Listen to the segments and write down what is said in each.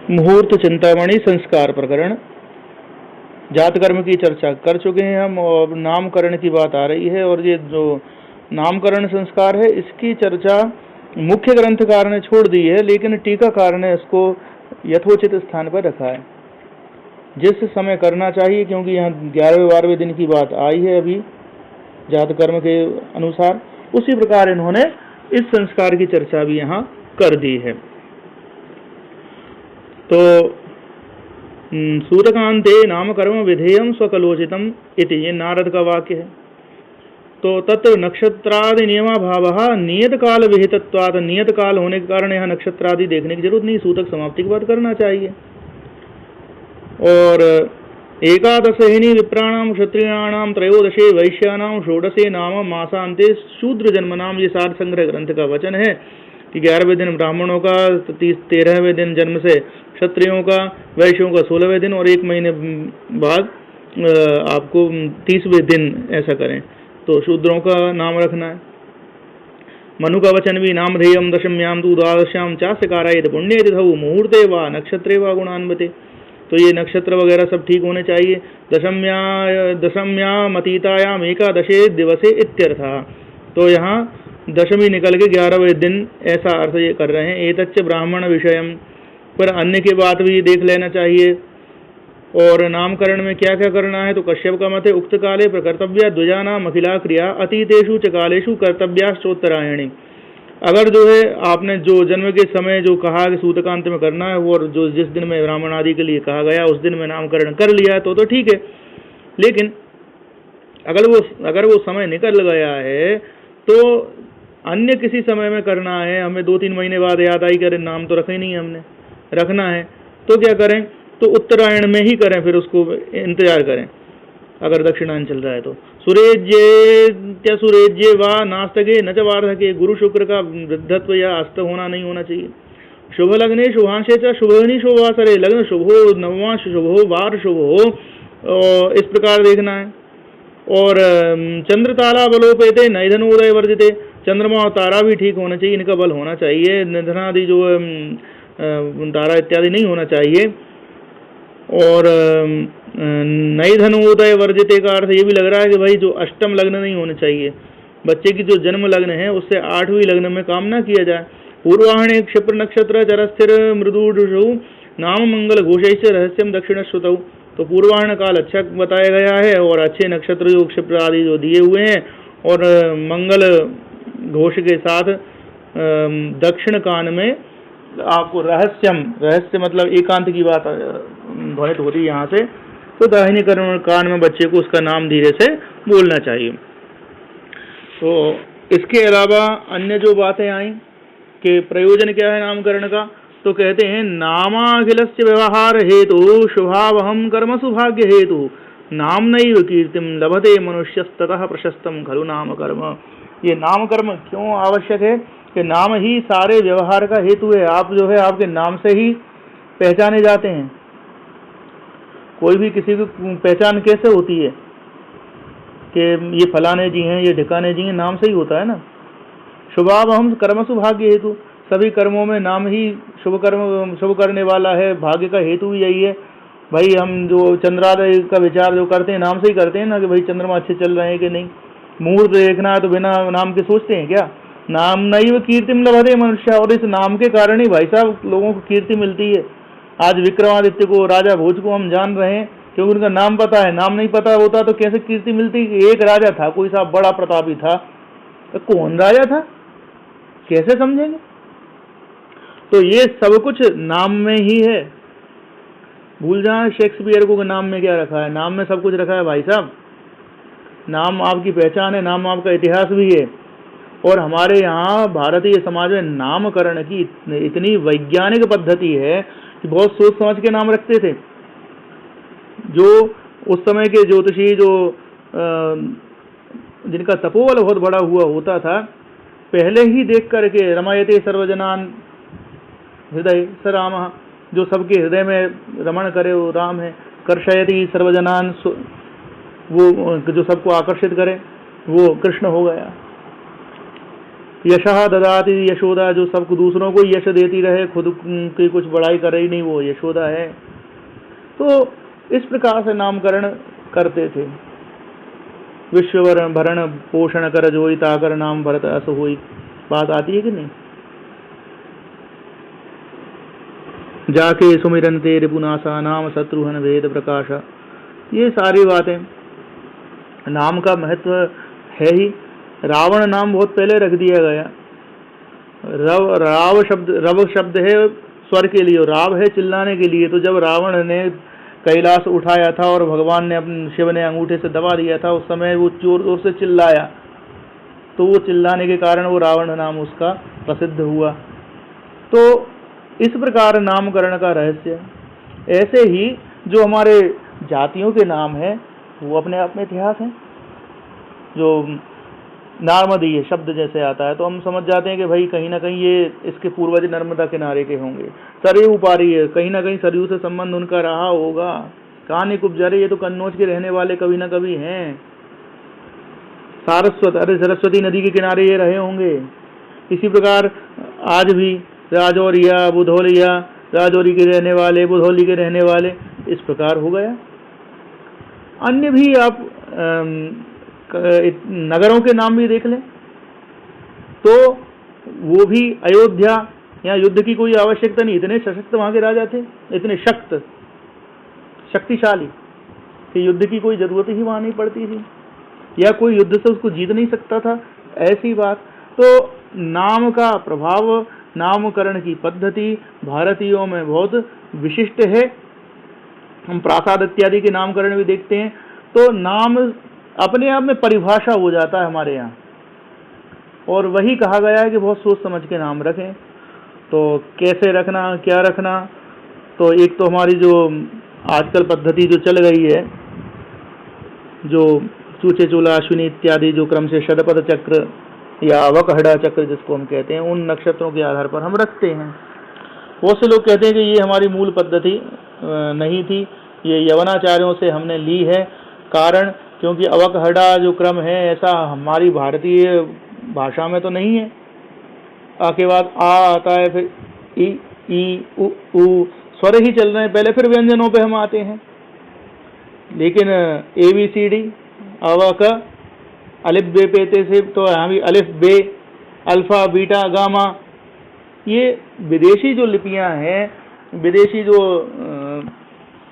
मुहूर्त चिंतामणि संस्कार प्रकरण। जात कर्म की चर्चा कर चुके हैं हम और नामकरण की बात आ रही है। और ये जो नामकरण संस्कार है इसकी चर्चा मुख्य ग्रंथकार ने छोड़ दी है, लेकिन टीकाकार ने इसको यथोचित स्थान पर रखा है जिस समय करना चाहिए, क्योंकि यहाँ 11वें-12वें दिन की बात आई है अभी जात कर्म के अनुसार। उसी प्रकार इन्होंने इस संस्कार की चर्चा भी यहाँ कर दी है। तो सूतकांते नामकर्म विधेयम स्वकलोचितम इति, ये नारद का वाक्य है। तो तत्र नक्षत्रादि नियमाभावः नियत काल विहितत्वात्, नियत काल होने के कारण यहाँ नक्षत्रादि देखने की जरूरत नहीं, सूतक समाप्ति के बाद करना चाहिए। और एकादशहिनी विप्राणाम क्षत्रियाणाम त्रयोदशे वैश्यानाम षोडशे नाम मासांते शूद्र जन्मनाम, ये सार संग्रह ग्रंथ का वचन है कि 11वें दिन ब्राह्मणों का, 13वें दिन जन्म से क्षत्रियों का, वैश्यों का 16वें दिन, और 1 महीने बाद आपको 30वें दिन ऐसा करें तो शूद्रों का नाम रखना है। मनु का वचन भी नामधेयम दशम्याम तु द्वादश्याम चास्य कारयेत पुण्ये तिथौ मुहूर्ते वा नक्षत्रे वा गुणान्वते। तो ये नक्षत्र वगैरह सब ठीक होने चाहिए। दशम्याम अतीतायाम एकादशे दिवसे इत्यर्थः, तो यहाँ दशमी निकल के 11वें दिन ऐसा अर्थ ये कर रहे हैं। एतच्च ब्राह्मण विषयम, पर अन्य की बात भी देख लेना चाहिए। और नामकरण में क्या क्या करना है, तो कश्यप का मत है उक्त काले प्रकर्तव्या द्विजानाम अखिला क्रिया अतीतेषु च कालेषु कर्तव्याश्चोत्तरायणी। अगर जो है आपने जो जन्म के समय जो कहा कि सूतकांत में करना है, वो जो जिस दिन में ब्राह्मण आदि के लिए कहा गया उस दिन में नामकरण कर लिया है तो ठीक है। लेकिन अगर वो समय निकल गया है तो अन्य किसी समय में करना है, हमें 2-3 महीने बाद याद आई करें नाम तो रखा ही नहीं हमने, रखना है तो क्या करें, तो उत्तरायण में ही करें, फिर उसको इंतजार करें अगर दक्षिणांचल रहा है तो। सुरेज्ये वा नास्तके न च वार्धके, गुरु शुक्र का वृद्धत्व या अस्त होना नहीं होना चाहिए। शुभ लग्ने शुभांशे च शुभनि शुभवासरे, लग्न शुभ हो, नवमांश शुभ हो, वार शुभ हो, इस प्रकार देखना है। और चंद्र तारा बलोपेते नैधनोदय वर्जिते, चंद्रमा और तारा भी ठीक होना चाहिए, इनका बल होना चाहिए, निधनादि जो तारा इत्यादि नहीं होना चाहिए। और नैधनोदय वर्जिते का अर्थ ये भी लग रहा है कि भाई जो अष्टम लग्न नहीं होना चाहिए, बच्चे की जो जन्म लग्न है उससे 8वीं लग्न में काम ना किया जाए। पूर्वाहणे क्षिप्र नक्षत्र चरस्थिर मृदुषु नाम मंगल घोषैश्च रहस्यम दक्षिण श्रुतौ, तो पूर्वाहण काल अच्छा बताया गया है और अच्छे नक्षत्र जो क्षिप्र आदि जो दिए हुए हैं और मंगल घोष के साथ दक्षिण कान में आपको रहस्य मतलब एकांत की बात ध्वनित होती है यहाँ से, तो दाहिने कान में बच्चे को उसका नाम धीरे से बोलना चाहिए। तो इसके अलावा अन्य जो बातें आई कि प्रयोजन क्या है नामकरण का, तो कहते हैं नामाखिलस्य व्यवहार हेतु शुभावहम कर्म सौभाग्य हेतु नामनैव कीर्तिम लभते मनुष्यस्ततः प्रशस्तम खलु नाम कर्म। ये नाम कर्म क्यों आवश्यक है कि नाम ही सारे व्यवहार का हेतु है। आप जो है आपके नाम से ही पहचाने जाते हैं। कोई भी किसी की पहचान कैसे होती है कि ये फलाने जी हैं, ये ढिकाने जी हैं, नाम से ही होता है ना। शुभावहम कर्म सौभाग्य हेतु, सभी कर्मों में नाम ही शुभ करने वाला है, भाग्य का हेतु भी यही है। भाई हम जो चंद्रोदय का विचार जो करते हैं नाम से ही करते हैं ना, कि भाई चंद्रमा अच्छे चल रहे हैं कि नहीं। मुहूर्त देखना है तो बिना नाम के सोचते हैं क्या? नाम नैव कीर्तिम लभते मनुष्य, और इस नाम के कारण ही भाई साहब लोगों को कीर्ति मिलती है। आज विक्रमादित्य को, राजा भोज को हम जान रहे हैं क्योंकि उनका नाम पता है। नाम नहीं पता होता तो कैसे कीर्ति मिलती? एक राजा था कोई साहब, बड़ा प्रतापी था, तो कौन राजा था कैसे समझेंगे? तो ये सब कुछ नाम में ही है। भूल जाए शेक्सपियर को नाम में क्या रखा है, नाम में सब कुछ रखा है भाई साहब। नाम आपकी पहचान है, नाम आपका इतिहास भी है। और हमारे यहाँ भारतीय समाज में नामकरण की इतनी वैज्ञानिक पद्धति है कि बहुत सोच समझ के नाम रखते थे। जो उस समय के ज्योतिषी जो जिनका तपोबल बहुत बड़ा हुआ होता था, पहले ही देख करके रमयते सर्वजनान हृदय स रामः, जो सबके हृदय में रमण करे वो राम है। कर्षयति सर्वजनान, वो जो सबको आकर्षित करे वो कृष्ण हो गया। यशः ददाति यशोदा, जो सबको दूसरों को यश देती रहे, खुद की कुछ बड़ाई कर रही नहीं, वो यशोदा है। तो इस प्रकार से नामकरण करते थे। विश्व भरण पोषण कर जोई, ताकर नाम भरत अस होई। बात आती है कि नहीं? जाके सुमिरन ते रिपुनासा, नाम शत्रुहन वेद प्रकाशा। ये सारी बातें, नाम का महत्व है ही। रावण नाम बहुत पहले रख दिया गया। रव शब्द है स्वर के लिए, राव है चिल्लाने के लिए। तो जब रावण ने कैलाश उठाया था और भगवान ने अपने शिव ने अंगूठे से दबा दिया था, उस समय वो जोर जोर से चिल्लाया, तो वो चिल्लाने के कारण वो रावण नाम उसका प्रसिद्ध हुआ। तो इस प्रकार नामकरण का रहस्य। ऐसे ही जो हमारे जातियों के नाम हैं वो अपने आप में इतिहास है। जो नार्मदीय शब्द जैसे आता है तो हम समझ जाते हैं कि भाई कहीं ना कहीं ये इसके पूर्वज नर्मदा किनारे के होंगे। सरयू पारी है, कहीं ना कहीं सरयू से संबंध उनका रहा होगा। कान्य कुब्जारे, ये तो कन्नौज के रहने वाले कभी ना कभी हैं। सारस्वत, अरे सरस्वती नदी के किनारे ये रहे होंगे। इसी प्रकार आज भी राजौरिया, बुधौलिया, राजौरी के रहने वाले, बुधौली के रहने वाले, इस प्रकार हो गया। अन्य भी आप नगरों के नाम भी देख लें तो वो भी अयोध्या, यहाँ युद्ध की कोई आवश्यकता नहीं, इतने सशक्त वहां के राजा थे, इतने शक्तिशाली कि युद्ध की कोई जरूरत ही वहां नहीं पड़ती थी, या कोई युद्ध से उसको जीत नहीं सकता था, ऐसी बात। तो नाम का प्रभाव, नामकरण की पद्धति भारतीयों में बहुत विशिष्ट है। हम प्रासाद इत्यादि के नामकरण भी देखते हैं तो नाम अपने आप में परिभाषा हो जाता है हमारे यहाँ, और वही कहा गया है कि बहुत सोच समझ के नाम रखें। तो कैसे रखना, क्या रखना, तो एक तो हमारी जो आजकल पद्धति जो चल गई है, जो चूचे चूला अश्विनी इत्यादि जो क्रम से षडपद चक्र या अवकहड़ा चक्र जिसको हम कहते हैं, उन नक्षत्रों के आधार पर हम रखते हैं। बहुत से लोग कहते हैं कि ये हमारी मूल पद्धति नहीं थी, ये यवनाचार्यों से हमने ली है। कारण क्योंकि अवकहड़ा जो क्रम है ऐसा हमारी भारतीय भाषा में तो नहीं है। आ के बाद आ आता है, फिर ई उ स्वर ही चल रहे हैं पहले, फिर व्यंजनों पे हम आते हैं। लेकिन ABCD अवक अलिफ बे पेते से, तो यहाँ भी अलिफ बे, अल्फा बीटा गामा, ये विदेशी जो लिपियां हैं, विदेशी जो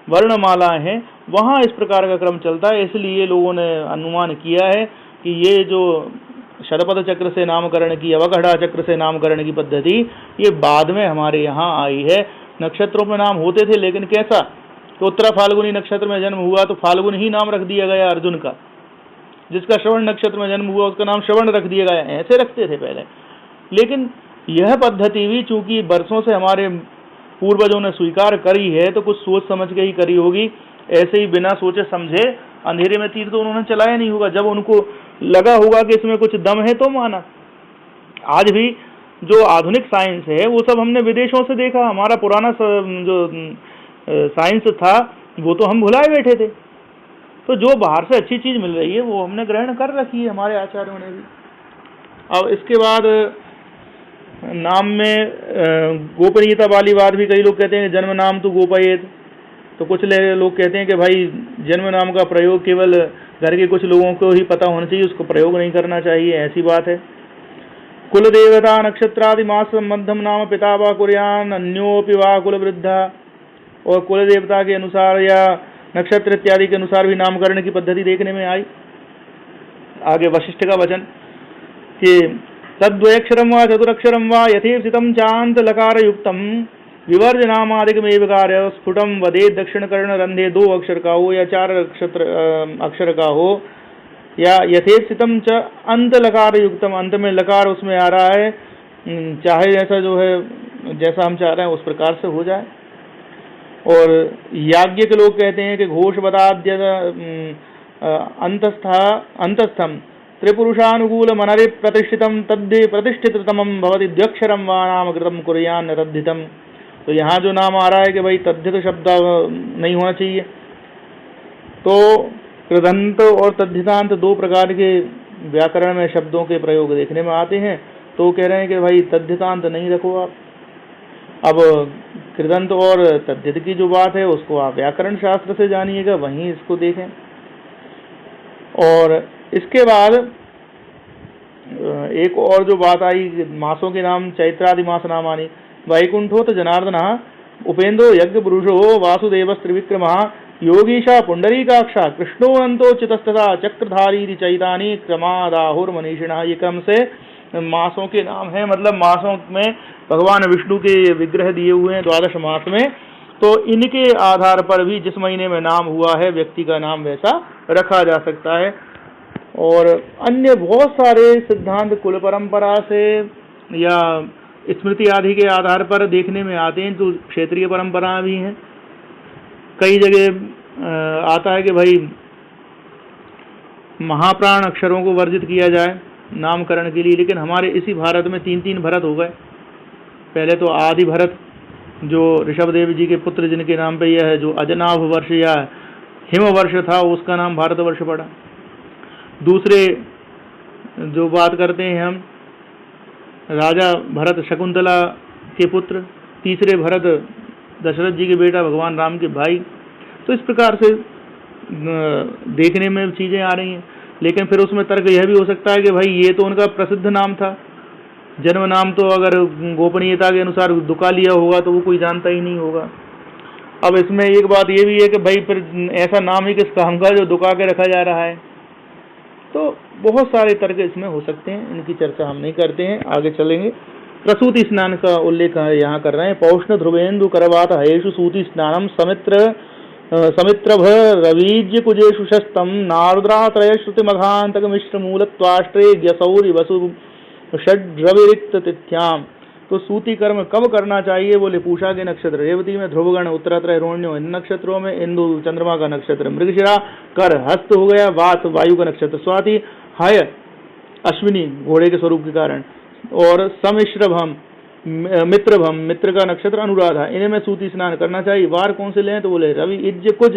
वर्णमाला हैं, वहाँ इस प्रकार का क्रम चलता है। इसलिए लोगों ने अनुमान किया है कि ये जो षडपद चक्र से नामकरण की, अवकहड़ा चक्र से नामकरण की पद्धति, ये बाद में हमारे यहाँ आई है। नक्षत्रों में नाम होते थे, लेकिन कैसा, तो उत्तरा फाल्गुनी नक्षत्र में जन्म हुआ तो फाल्गुन ही नाम रख दिया गया अर्जुन का। जिसका श्रवण नक्षत्र में जन्म हुआ उसका नाम श्रवण रख दिया गया, ऐसे रखते थे पहले। लेकिन यह पद्धति भी चूंकि वर्षों से हमारे पूर्वजों ने स्वीकार करी है तो कुछ सोच समझ के ही करी होगी। ऐसे ही बिना सोचे समझे अंधेरे में तीर तो उन्होंने चलाया नहीं होगा। जब उनको लगा होगा कि इसमें कुछ दम है तो माना। आज भी जो आधुनिक साइंस है वो सब हमने विदेशों से देखा। हमारा पुराना जो साइंस था वो तो हम भुलाए बैठे थे। तो जो बाहर से अच्छी चीज मिल रही है वो हमने ग्रहण कर रखी है, हमारे आचार्यों ने भी। अब इसके बाद नाम में गोपनीयता वाली बात भी कई लोग कहते हैं जन्म नाम तो गोपयेत। तो कुछ लोग कहते हैं कि भाई जन्म नाम का प्रयोग केवल घर के कुछ लोगों को ही पता होना चाहिए, उसको प्रयोग नहीं करना चाहिए, ऐसी बात है। कुल देवता नक्षत्रादि मास संबंधम नाम पिता वा कुर्यान अन्योपि वा कुल वृद्धा। और कुल देवता के अनुसार या नक्षत्र इत्यादि के अनुसार भी नामकरण की पद्धति देखने में आई। आगे वशिष्ठ का वचन कि तद्वयक्षरम वा चतुरक्षरम वा यथेप्सितम चांत लकार युक्तम विवर्ज नामादिकमेव कार्य स्फुटम वदे दक्षिण कर्ण रंधे 2 अक्षर का हो या 4 अक्षर का हो, या यथेप्सितम च अंत लकार युक्तम, अंत में लकार उसमें आ रहा है, चाहे जैसा जो है जैसा हम चाह रहे हैं उस प्रकार से हो जाए। और याज्ञ के लोग कहते हैं कि घोष बदाद्य अंतस्थम त्रिपुरुषानुकूल मनरि प्रतिष्ठितम तद्धि प्रतिष्ठिततमं भवति द्व्यक्षरम वा नाम कृतम कुर्यान तद्धितम। तो यहाँ जो नाम आ रहा है कि भाई तद्धित शब्द नहीं होना चाहिए। तो कृदंत और तद्धितांत 2 प्रकार के व्याकरण में शब्दों के प्रयोग देखने में आते हैं। तो कह रहे हैं कि भाई तद्धितांत नहीं रखो आप। अब कृदंत और तद्धित की जो बात है उसको आप व्याकरण शास्त्र से जानिएगा, वहीं इसको देखें। और इसके बाद एक और जो बात आई, मासों के नाम चैत्रादि मास नामानि वैकुंठो तो जनार्दन उपेंद्रो यज्ञ पुरुषो वासुदेव त्रिविक्रम योगीशा पुंडरीकाक्षा कृष्णो अनंतो चितस्तथा चक्रधारी चैतानी क्रमादाहुर मनीषिणः। ये क्रम से मासों के नाम है, मतलब मासों में भगवान विष्णु के विग्रह दिए हुए हैं 12 मास में, तो इनके आधार पर भी जिस महीने में नाम हुआ है व्यक्ति का नाम वैसा रखा जा सकता है। और अन्य बहुत सारे सिद्धांत कुल परंपरा से या स्मृति आदि के आधार पर देखने में आते हैं, तो क्षेत्रीय परंपरा भी हैं। कई जगह आता है कि भाई महाप्राण अक्षरों को वर्जित किया जाए नामकरण के लिए, लेकिन हमारे इसी भारत में 3 भरत हो गए। पहले तो आदि भरत जो ऋषभदेव जी के पुत्र जिनके नाम पे यह है, जो अजनाभ वर्ष या हिम वर्ष था उसका नाम भारतवर्ष पड़ा। दूसरे जो बात करते हैं हम, राजा भरत शकुंतला के पुत्र, तीसरे भरत दशरथ जी के बेटा भगवान राम के भाई। तो इस प्रकार से देखने में चीज़ें आ रही हैं। लेकिन फिर उसमें तर्क यह भी हो सकता है कि भाई ये तो उनका प्रसिद्ध नाम था, जन्म नाम तो अगर गोपनीयता के अनुसार दुका लिया होगा तो वो कोई जानता ही नहीं होगा। अब इसमें एक बात ये भी है कि भाई फिर ऐसा नाम ही किस काम का जो दुका के रखा जा रहा है। तो बहुत सारे तर्क इसमें हो सकते हैं, इनकी चर्चा हम नहीं करते हैं, आगे चलेंगे। प्रसूति स्नान का उल्लेख यहाँ कर रहे हैं। पौष्ण ध्रुवेन्दु करवात हयेषु सूति स्नानम समित्रभ रवीज्य कुजेषु शस्तम नारद्रात्रय श्रुति मघांतक मिश्र मूलत्वाष्ट्रे ग्यसौरि वसु षड्रविरिक्त तिथ्याम। तो सूती कर्म कब करना चाहिए? बोले पूषा के नक्षत्र, रेवती में ध्रुवगण, उत्तरात्रय रोहिण्यो, इन नक्षत्रों में इंदु चंद्रमा का नक्षत्र, मृगशिरा कर हस्त हो गया, वात वायु का नक्षत्र, स्वाति हय अश्विनी घोड़े के स्वरूप के कारण, और समिश्रभम मित्रभम मित्र का नक्षत्र अनुराधा, इन्हें सूती स्नान करना चाहिए। वार कौन से लें? तो बोले रवि इज्ज कुज,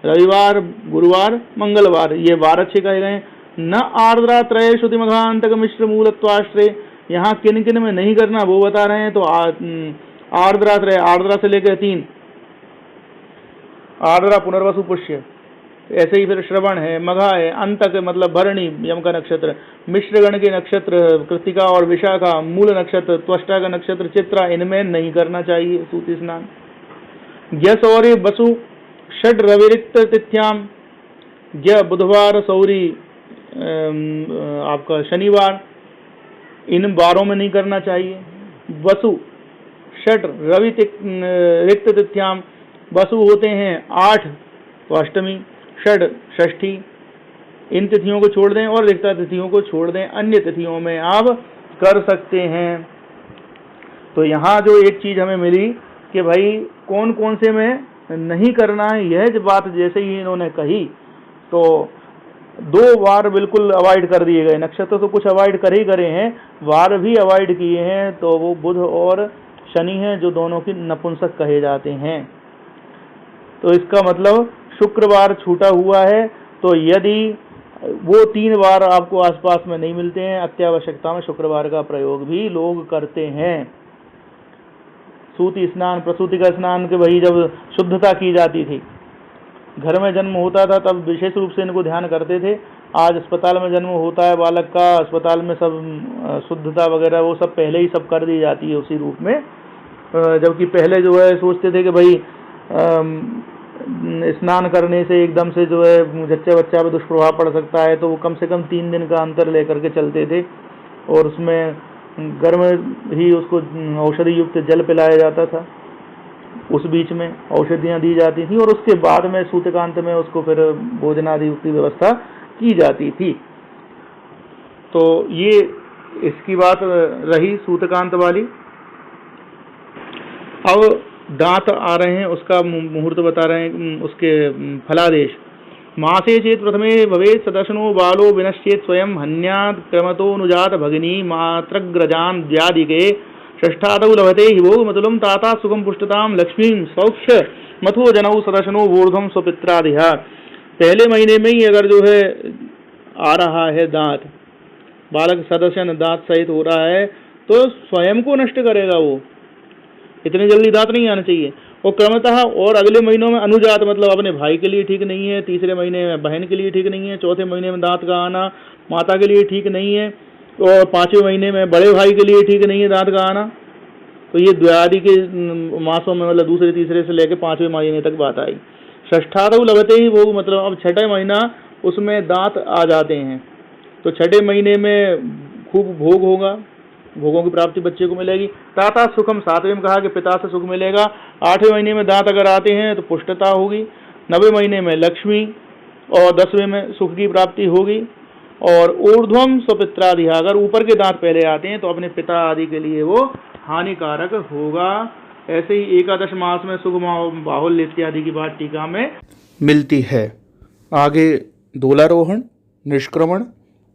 रविवार, गुरुवार, मंगलवार, ये वार अच्छे कहे गए। न आर्द्रा त्रय श्रुति मघांतक मिश्र मूलत्वाश्रय, यहाँ किन किन में नहीं करना वो बता रहे हैं। तो आर्द्रा त्रय, आर्द्रा से लेकर 3, आर्द्रा पुनर्वसु पुष्य, ऐसे ही फिर श्रवण है, मघा है, अंतक मतलब भरणी यम का नक्षत्र, मिश्रगण के नक्षत्र कृतिका और विशाखा, मूल नक्षत्र त्वष्टा का नक्षत्र चित्रा, इनमें नहीं करना चाहिए सूती स्नान। ज्ञ सौरी बसु षड रविरिक्त तिथ्याम, ज्ञ बुधवार, सौरी आपका शनिवार, इन बारों में नहीं करना चाहिए। वसु षड रवि रिक्त तिथ्याम, वसु होते हैं 8 तो अष्टमी, षड षष्ठी, इन तिथियों को छोड़ दें और रिक्ता तिथियों को छोड़ दें, अन्य तिथियों में आप कर सकते हैं। तो यहाँ जो एक चीज हमें मिली कि भाई कौन कौन से में नहीं करना है, यह जो बात जैसे ही इन्होंने कही तो 2 वार बिल्कुल अवॉइड कर दिए गए। नक्षत्र तो कुछ अवॉइड कर ही करे हैं, वार भी अवॉइड किए हैं, तो वो बुध और शनि हैं जो दोनों की नपुंसक कहे जाते हैं। तो इसका मतलब शुक्रवार छूटा हुआ है, तो यदि वो 3 बार आपको आसपास में नहीं मिलते हैं, अत्यावश्यकता में शुक्रवार का प्रयोग भी लोग करते हैं। सूती स्नान, प्रसूति का स्नान के भाई जब शुद्धता की जाती थी, घर में जन्म होता था तब विशेष रूप से इनको ध्यान करते थे। आज अस्पताल में जन्म होता है बालक का, अस्पताल में सब शुद्धता वगैरह वो सब पहले ही सब कर दी जाती है उसी रूप में। जबकि पहले जो है सोचते थे कि भाई स्नान करने से एकदम से जो है जच्चा बच्चा पे दुष्प्रभाव पड़ सकता है, तो वो कम से कम 3 दिन का अंतर लेकर के चलते थे, और उसमें गर्म ही उसको औषधि युक्त जल पिलाया जाता था, उस बीच में औषधियाँ दी जाती थी, और उसके बाद में सूतकांत में उसको फिर भोजनादि की व्यवस्था की जाती थी। तो ये इसकी बात रही सूतकांत वाली। अब दांत आ रहे हैं, उसका मुहूर्त बता रहे हैं, उसके फलादेश। मासे चेत प्रथमे भवेत् सदशनो बालो विनश्चेत स्वयं हन्यात् क्रमतोऽनुजात भगिनी मात्रग्रजान् द्यादिके षष्ठादौ लभते हि भोग मतुलम ताता सुखम पुष्टताम लक्ष्मीं सौक्ष्य मथो जनौ सदशनो वूर्ध्वं स्वपित्रादिहा। पहले महीने में ही अगर जो है आ रहा है दांत, बालक सदस्य दांत सहित हो रहा है तो स्वयं को नष्ट करेगा वो, इतने जल्दी दांत नहीं आना चाहिए। और क्रमतः और अगले महीनों में अनुजात मतलब अपने भाई के लिए ठीक नहीं है, तीसरे महीने में बहन के लिए ठीक नहीं है, चौथे महीने में दांत का आना माता के लिए ठीक नहीं है, और पांचवें महीने में बड़े भाई के लिए ठीक नहीं है दांत का आना। तो ये द्व्यादि के मासों में मतलब दूसरे तीसरे से लेकर पांचवें महीने तक बात आई। षष्ठादौ लभते ही भोग मतलब अब छठे महीना उसमें दांत आ जाते हैं तो छठे महीने में खूब भोग होगा, भोगों की प्राप्ति बच्चे को मिलेगी। ताता सुखम, सातवें में कहा कि पिता से सुख मिलेगा। आठवें महीने में दांत अगर आते हैं तो पुष्टता होगी। नवें महीने में लक्ष्मी और 10वें में सुख की प्राप्ति होगी। और ऊर्ध्वम स्वपित्रादि, अगर ऊपर के दांत पहले आते हैं तो अपने पिता आदि के लिए वो हानिकारक होगा। ऐसे ही एकादश मास में सुख बाहुल्य इत्यादि की बात टीका में मिलती है। आगे दोलारोहण, निष्क्रमण,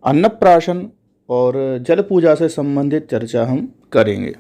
अन्नप्राशन और जल पूजा से संबंधित चर्चा हम करेंगे।